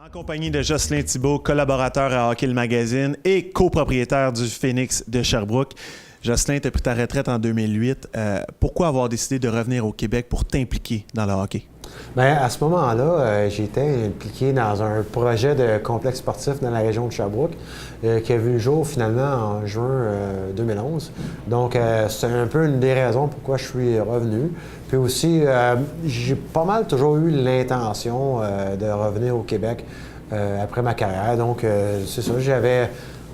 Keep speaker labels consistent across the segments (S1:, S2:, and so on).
S1: En compagnie de Jocelyn Thibault, collaborateur à Hockey le Magazine et copropriétaire du Phoenix de Sherbrooke. Jocelyn, tu as pris ta retraite en 2008. Pourquoi avoir décidé de revenir au Québec pour t'impliquer dans le hockey?
S2: Bien, à ce moment-là, j'étais impliqué dans un projet de complexe sportif dans la région de Sherbrooke qui a vu le jour finalement en juin 2011. Donc, c'est un peu une des raisons pourquoi je suis revenu. Puis aussi, j'ai pas mal toujours eu l'intention de revenir au Québec après ma carrière. Donc, c'est ça,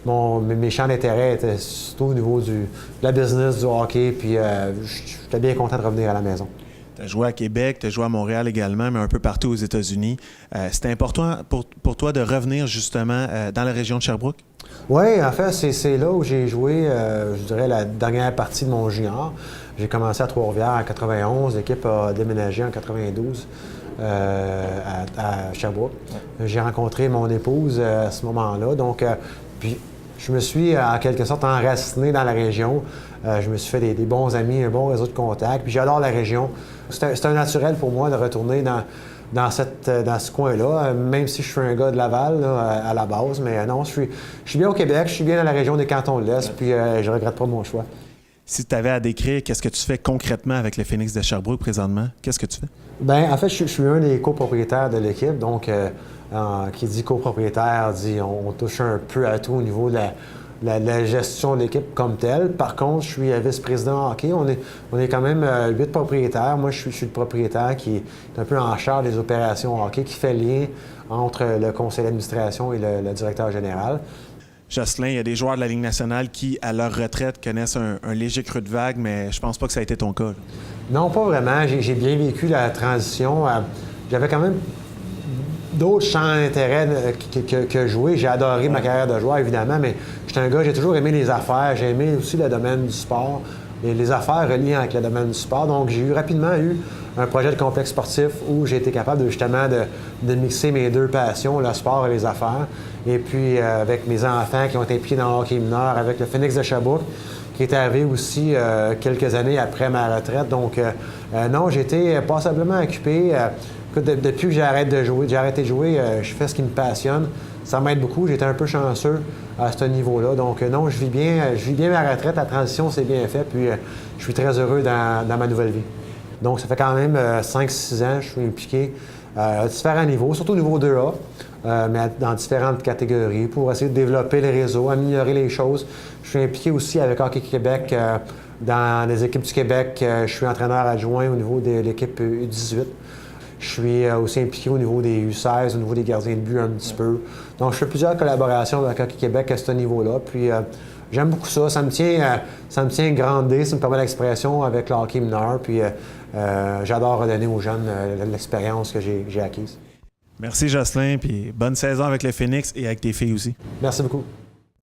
S2: mes champs d'intérêt étaient surtout au niveau de la business, du hockey, puis j'étais bien content de revenir à la maison.
S1: Tu as joué à Québec, tu as joué à Montréal également, mais un peu partout aux États-Unis. C'était important pour toi de revenir justement dans la région de Sherbrooke?
S2: Oui, en fait, c'est là où j'ai joué, je dirais, la dernière partie de mon junior. J'ai commencé à Trois-Rivières en 91, l'équipe a déménagé en 92 à Sherbrooke. J'ai rencontré mon épouse à ce moment-là, donc puis je me suis en quelque sorte enraciné dans la région. Je me suis fait des bons amis, un bon réseau de contacts, puis j'adore la région. C'est un naturel pour moi de retourner dans ce coin-là, même si je suis un gars de Laval là, à la base. Mais non, je suis bien au Québec, je suis bien dans la région des Cantons de l'Est, puis je ne regrette pas mon choix.
S1: Si tu avais à décrire, qu'est-ce que tu fais concrètement avec le Phoenix de Sherbrooke présentement? Qu'est-ce que tu fais?
S2: Bien, en fait, je suis un des copropriétaires de l'équipe. Donc, qui dit copropriétaire, dit on touche un peu à tout au niveau de la gestion de l'équipe comme telle. Par contre, je suis vice-président hockey. On est quand même 8 propriétaires. Moi, je suis le propriétaire qui est un peu en charge des opérations hockey, qui fait lien entre le conseil d'administration et le directeur général.
S1: Jocelyn, il y a des joueurs de la Ligue nationale qui, à leur retraite, connaissent un léger creux de vague, mais je pense pas que ça a été ton cas. Là.
S2: Non, pas vraiment. J'ai bien vécu la transition. J'avais quand même d'autres champs d'intérêt que jouer. J'ai adoré ma carrière de joueur, évidemment, mais j'étais un gars, j'ai toujours aimé les affaires. J'ai aimé aussi le domaine du sport et les affaires reliées avec le domaine du sport. Donc, j'ai rapidement eu un projet de complexe sportif où j'ai été capable de mixer mes deux passions, le sport et les affaires. Et puis, avec mes enfants qui ont été impliqués dans le hockey mineur, avec le Phoenix de Sherbrooke, qui est arrivé aussi quelques années après ma retraite. Donc, non, j'ai été passablement occupé. Depuis que j'ai arrêté de jouer, je fais ce qui me passionne. Ça m'aide beaucoup. J'étais un peu chanceux à ce niveau-là. Donc, non, je vis bien ma retraite. La transition s'est bien faite. Puis, je suis très heureux dans ma nouvelle vie. Donc, ça fait quand même 5-6 ans que je suis impliqué à différents niveaux, surtout au niveau 2A, mais dans différentes catégories pour essayer de développer les réseaux, améliorer les choses. Je suis impliqué aussi avec Hockey Québec dans les équipes du Québec. Je suis entraîneur adjoint au niveau de l'équipe U18. Je suis aussi impliqué au niveau des U16, au niveau des gardiens de but un petit peu. Donc, je fais plusieurs collaborations avec Hockey Québec à ce niveau-là. Puis, j'aime beaucoup ça. Ça me tient grandé, ça me permet l'expression avec le hockey mineur. Puis, j'adore redonner aux jeunes l'expérience que j'ai acquise.
S1: Merci Jocelyn, puis bonne saison avec le Phoenix et avec tes filles aussi.
S2: Merci beaucoup.